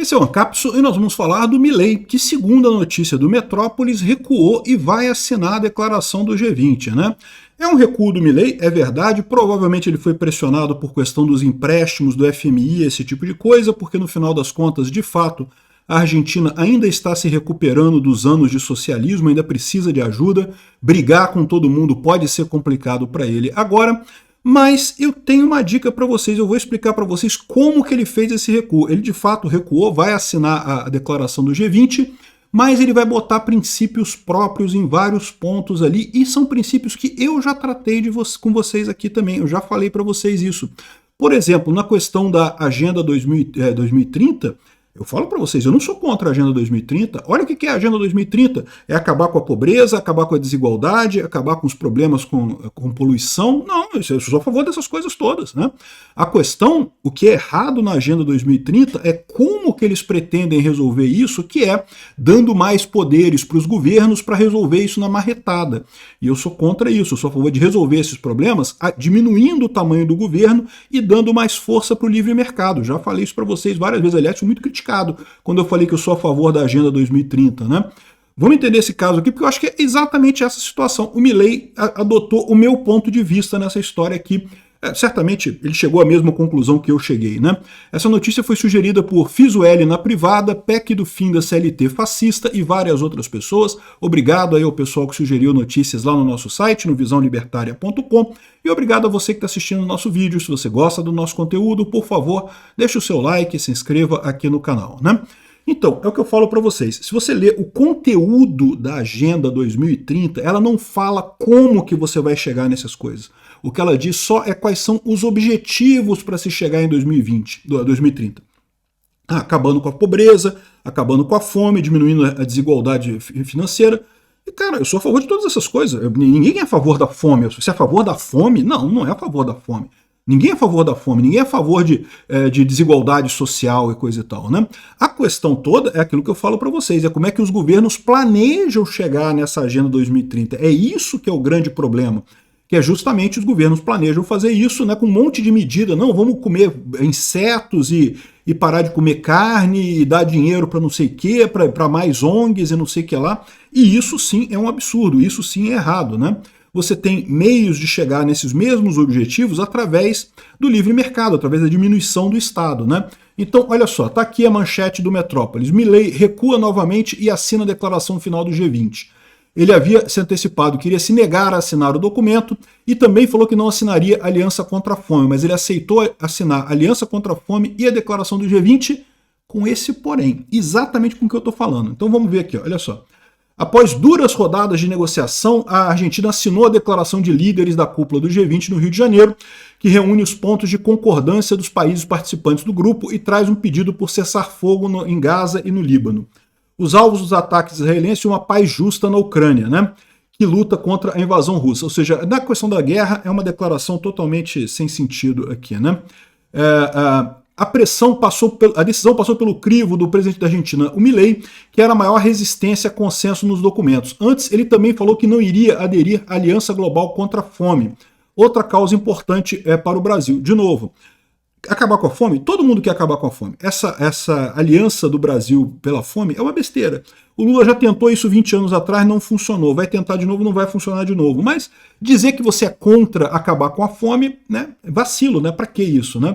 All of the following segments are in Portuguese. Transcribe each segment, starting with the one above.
Esse é o Ancapso e nós vamos falar do Milei, que segundo a notícia do Metrópolis, recuou e vai assinar a declaração do G20, né? É um recuo do Milei, é verdade, provavelmente ele foi pressionado por questão dos empréstimos do FMI, esse tipo de coisa, porque no final das contas, de fato, a Argentina ainda está se recuperando dos anos de socialismo, ainda precisa de ajuda, brigar com todo mundo pode ser complicado para ele agora. Mas eu tenho uma dica para vocês, eu vou explicar para vocês como que ele fez esse recuo. Ele de fato recuou, vai assinar a declaração do G20, mas ele vai botar princípios próprios em vários pontos ali, e são princípios que eu já tratei com vocês aqui também, eu já falei para vocês isso. Por exemplo, na questão da Agenda 2030, eu falo para vocês, eu não sou contra a Agenda 2030. Olha o que é a Agenda 2030. É acabar com a pobreza, acabar com a desigualdade, acabar com os problemas com poluição. Não, eu sou a favor dessas coisas todas, né? A questão, o que é errado na Agenda 2030 é como que eles pretendem resolver isso, que é dando mais poderes para os governos para resolver isso na marretada. E eu sou contra isso, eu sou a favor de resolver esses problemas diminuindo o tamanho do governo e dando mais força para o livre mercado. Já falei isso para vocês várias vezes, aliás, fui muito criticado quando eu falei que eu sou a favor da Agenda 2030, né? Vamos entender esse caso aqui, porque eu acho que é exatamente essa situação. O Milei adotou o meu ponto de vista nessa história aqui. Certamente ele chegou à mesma conclusão que eu cheguei, né? Essa notícia foi sugerida por Fisueli na privada, PEC do fim da CLT fascista e várias outras pessoas. Obrigado aí ao pessoal que sugeriu notícias lá no nosso site, no visãolibertaria.com, e obrigado a você que está assistindo o nosso vídeo. Se você gosta do nosso conteúdo, por favor, deixe o seu like e se inscreva aqui no canal, né? Então, é o que eu falo para vocês. Se você ler o conteúdo da Agenda 2030, ela não fala como que você vai chegar nessas coisas. O que ela diz só é quais são os objetivos para se chegar em 2030. Acabando com a pobreza, acabando com a fome, diminuindo a desigualdade financeira. E, cara, eu sou a favor de todas essas coisas. Ninguém é a favor da fome. Você é a favor da fome? Não, não é a favor da fome. Ninguém é a favor da fome, ninguém é a favor de desigualdade social e coisa e tal, né? A questão toda é aquilo que eu falo para vocês, é como é que os governos planejam chegar nessa Agenda 2030. É isso que é o grande problema, que é justamente os governos planejam fazer isso, né, com um monte de medida. Não, vamos comer insetos e parar de comer carne e dar dinheiro para não sei o quê, para mais ONGs e não sei o que lá. E isso sim é um absurdo, isso sim é errado, né? Você tem meios de chegar nesses mesmos objetivos através do livre mercado, através da diminuição do Estado, né? Então, olha só, tá aqui a manchete do Metrópolis. Milei recua novamente e assina a declaração final do G20. Ele havia se antecipado que iria se negar a assinar o documento e também falou que não assinaria a Aliança contra a Fome, mas ele aceitou assinar a Aliança contra a Fome e a declaração do G20 com esse porém, exatamente com o que eu estou falando. Então vamos ver aqui, ó, olha só. Após duras rodadas de negociação, a Argentina assinou a declaração de líderes da cúpula do G20 no Rio de Janeiro, que reúne os pontos de concordância dos países participantes do grupo e traz um pedido por cessar fogo em Gaza e no Líbano. Os alvos dos ataques israelenses e uma paz justa na Ucrânia, né, que luta contra a invasão russa. Ou seja, na questão da guerra é uma declaração totalmente sem sentido aqui, né? A decisão passou pelo crivo do presidente da Argentina, o Milei, que era a maior resistência a consenso nos documentos. Antes, ele também falou que não iria aderir à Aliança Global contra a Fome. Outra causa importante para o Brasil. De novo, acabar com a fome? Todo mundo quer acabar com a fome. Essa aliança do Brasil pela fome é uma besteira. O Lula já tentou isso 20 anos atrás, não funcionou. Vai tentar de novo, não vai funcionar de novo. Mas dizer que você é contra acabar com a fome, né, é vacilo, né? Para que isso, né?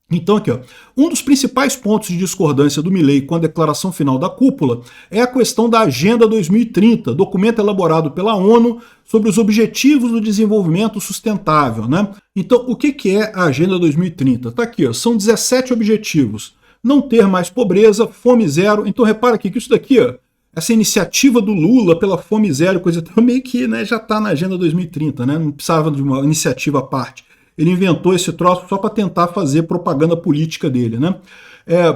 Então aqui, ó, um dos principais pontos de discordância do Milei com a declaração final da cúpula é a questão da Agenda 2030, documento elaborado pela ONU sobre os objetivos do desenvolvimento sustentável, né? Então, o que é a Agenda 2030? Tá aqui, ó, são 17 objetivos. Não ter mais pobreza, fome zero. Então repara aqui que isso daqui, ó, essa iniciativa do Lula pela fome zero, coisa meio que, né, já está na Agenda 2030, né? Não precisava de uma iniciativa à parte. Ele inventou esse troço só para tentar fazer propaganda política dele, né?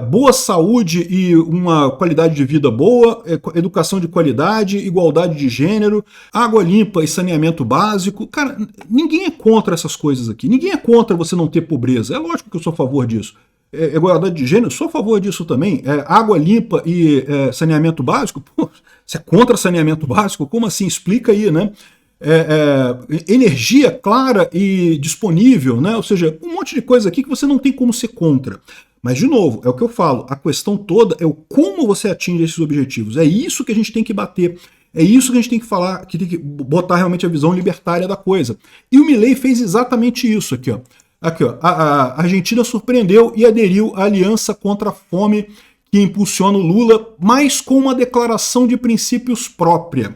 Boa saúde e uma qualidade de vida boa, educação de qualidade, igualdade de gênero, água limpa e saneamento básico. Cara, ninguém é contra essas coisas aqui. Ninguém é contra você não ter pobreza. É lógico que eu sou a favor disso. Igualdade de gênero, sou a favor disso também. Água limpa e saneamento básico? Pô, você é contra saneamento básico? Como assim? Explica aí, né? Energia clara e disponível, né? Ou seja, um monte de coisa aqui que você não tem como ser contra. Mas, de novo, é o que eu falo, a questão toda é o como você atinge esses objetivos. É isso que a gente tem que bater. É isso que a gente tem que falar, que tem que botar realmente a visão libertária da coisa. E o Milei fez exatamente isso aqui, ó. Aqui, ó. A Argentina surpreendeu e aderiu à aliança contra a fome que impulsiona o Lula, mas com uma declaração de princípios própria.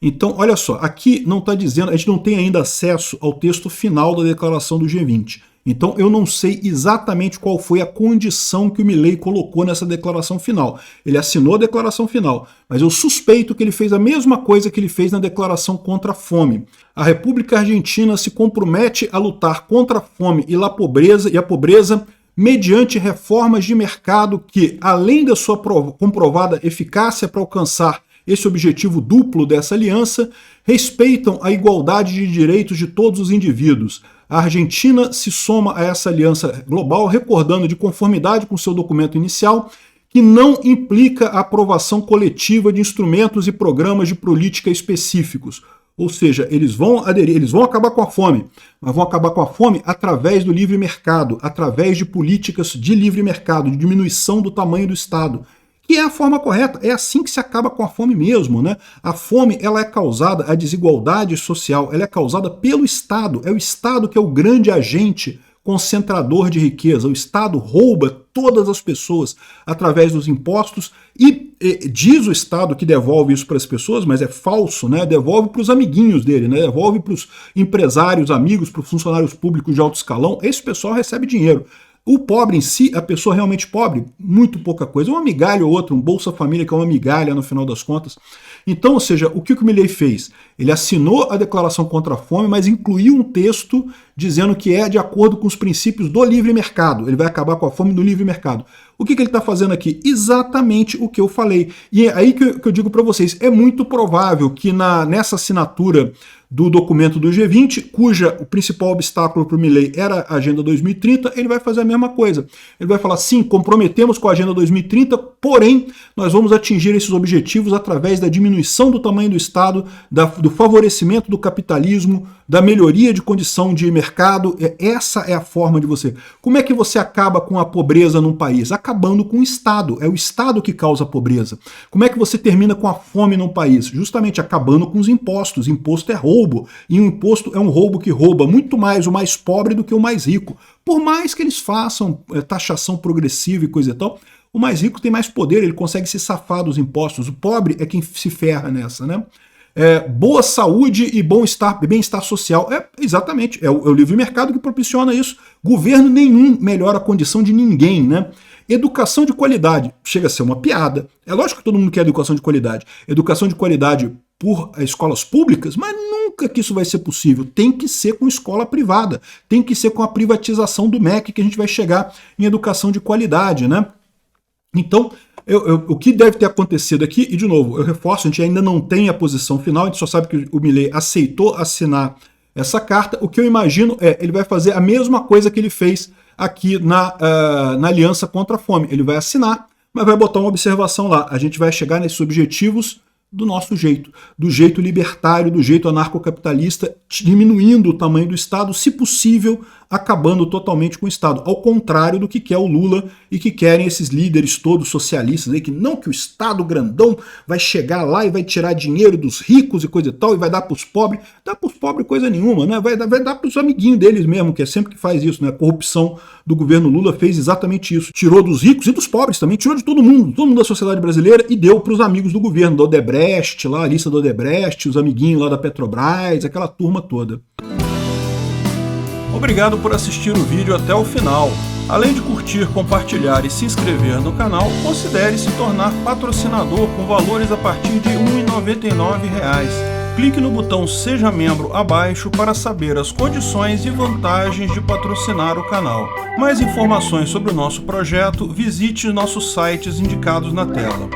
Então, olha só, aqui não está dizendo, a gente não tem ainda acesso ao texto final da declaração do G20. Então eu não sei exatamente qual foi a condição que o Milei colocou nessa declaração final. Ele assinou a declaração final, mas eu suspeito que ele fez a mesma coisa que ele fez na declaração contra a fome. A República Argentina se compromete a lutar contra a fome e a pobreza mediante reformas de mercado que, além da sua comprovada eficácia para alcançar esse objetivo duplo dessa aliança, respeitam a igualdade de direitos de todos os indivíduos. A Argentina se soma a essa aliança global, recordando, de conformidade com seu documento inicial, que não implica a aprovação coletiva de instrumentos e programas de política específicos. Ou seja, eles vão aderir, eles vão acabar com a fome, mas vão acabar com a fome através do livre mercado, através de políticas de livre mercado, de diminuição do tamanho do Estado. Que é a forma correta, é assim que se acaba com a fome mesmo, né? A fome, ela é causada, a desigualdade social, ela é causada pelo Estado, é o Estado que é o grande agente concentrador de riqueza, o Estado rouba todas as pessoas através dos impostos e diz o Estado que devolve isso para as pessoas, mas é falso, né? Devolve para os amiguinhos dele, né? Devolve para os empresários, amigos, para os funcionários públicos de alto escalão, esse pessoal recebe dinheiro. O pobre em si, a pessoa realmente pobre, muito pouca coisa. Uma migalha ou outra, um Bolsa Família que é uma migalha no final das contas. Então, ou seja, o que o Milei fez? Ele assinou a declaração contra a fome, mas incluiu um texto dizendo que é de acordo com os princípios do livre mercado. Ele vai acabar com a fome do livre mercado. O que ele está fazendo aqui? Exatamente o que eu falei. E é aí que eu digo para vocês, é muito provável que nessa assinatura do documento do G20, cuja o principal obstáculo para o Milei era a Agenda 2030, ele vai fazer a mesma coisa. Ele vai falar, sim, comprometemos com a Agenda 2030, porém, nós vamos atingir esses objetivos através da diminuição do tamanho do Estado, do favorecimento do capitalismo, da melhoria de condição de mercado. Essa é a forma de você. Como é que você acaba com a pobreza num país? Acabando com o Estado. É o Estado que causa a pobreza. Como é que você termina com a fome num país? Justamente acabando com os impostos. Imposto é roubo. E o imposto é um roubo que rouba muito mais o mais pobre do que o mais rico. Por mais que eles façam taxação progressiva e coisa e tal, o mais rico tem mais poder, ele consegue se safar dos impostos. O pobre é quem se ferra nessa, né? Boa saúde e bem-estar social. Exatamente, é o livre mercado que propiciona isso. Governo nenhum melhora a condição de ninguém, né? Educação de qualidade. Chega a ser uma piada. É lógico que todo mundo quer educação de qualidade. Educação de qualidade por escolas públicas, mas nunca que isso vai ser possível. Tem que ser com escola privada. Tem que ser com a privatização do MEC que a gente vai chegar em educação de qualidade, né? Então, o que deve ter acontecido aqui, e de novo, eu reforço, a gente ainda não tem a posição final, a gente só sabe que o Milei aceitou assinar essa carta. O que eu imagino ele vai fazer a mesma coisa que ele fez aqui na aliança contra a fome. Ele vai assinar, mas vai botar uma observação lá. A gente vai chegar nesses objetivos do nosso jeito, do jeito libertário, do jeito anarcocapitalista, diminuindo o tamanho do Estado, se possível, acabando totalmente com o Estado. Ao contrário do que quer o Lula e que querem esses líderes todos socialistas aí, que não que o Estado grandão vai chegar lá e vai tirar dinheiro dos ricos e coisa e tal, e vai dar para os pobres. Dá para os pobres coisa nenhuma, né? Vai dar para os amiguinhos deles mesmo, que é sempre que faz isso, né? A corrupção do governo Lula fez exatamente isso. Tirou dos ricos e dos pobres também, tirou de todo mundo da sociedade brasileira e deu para os amigos do governo, do Odebrecht, lá, a lista do Odebrecht, os amiguinhos lá da Petrobras, aquela turma toda. Obrigado por assistir o vídeo até o final. Além de curtir, compartilhar e se inscrever no canal, considere se tornar patrocinador com valores a partir de R$ 1,99. Clique no botão Seja Membro abaixo para saber as condições e vantagens de patrocinar o canal. Mais informações sobre o nosso projeto, visite nossos sites indicados na tela.